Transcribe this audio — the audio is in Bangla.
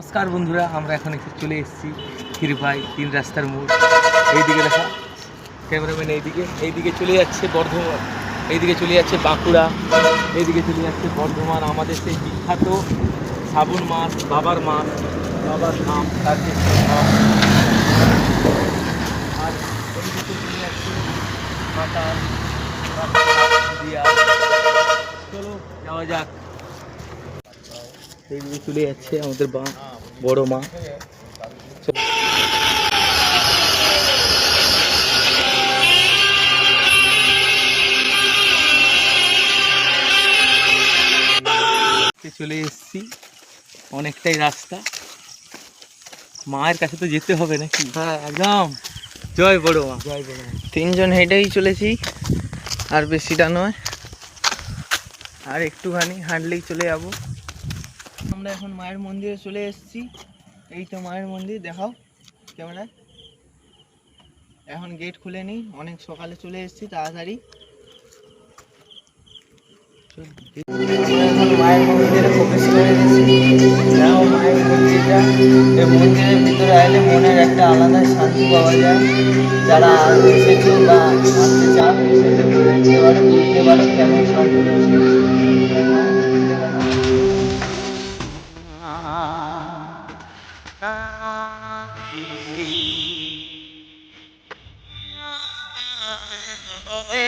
নমস্কার বন্ধুরা, আমরা এখন একটু চলে এসেছি ক্ষীরপাই 3 রাস্তার মোড়। এইদিকে দেখা ক্যামেরাম্যান, এইদিকে চলে যাচ্ছে বর্ধমান, এইদিকে চলে যাচ্ছে বাঁকুড়া, এইদিকে চলে যাচ্ছে বর্ধমান। আমাদের সেই বিখ্যাত শ্রাবণ মাছ, বাবার মাছ, বাবার নাম তার যে নাম। আর এইদিকে চলে যাচ্ছে মাতার দিয়া। চলো যাওয়া যাক। এইদিকে চলে যাচ্ছে আমাদের বড় মা। চলে এসেছি, অনেকটাই রাস্তা। মায়ের কাছে তো যেতে হবে নাকি? হ্যাঁ একদম। জয় বড় মা, জয় বড় মা। 3 জন হেঁটেই চলেছি, আর বেশিটা নয়, আর একটুখানি হাঁটলেই চলে যাব। আমরা এখন মায়ের মন্দিরে চলে এসেছি। এই তো মায়ের মন্দির, দেখাও ক্যামেরায়। এখন গেট খুলেনি, অনেক সকালে চলে এসেছি তাড়াতাড়ি। আমরা এখন মায়ের মন্দিরে প্রবেশ করে গেছি। দেখো মায়ের মন্দিরটা। এই মন্দিরের ভিতরে আইলে মনের একটা আলাদা শান্তি পাওয়া যায়। যারা এসেছো বা আসতে চাও সেটা ঘুরে নিতে পারো, বুঝতে পারো কেমন শান্তি।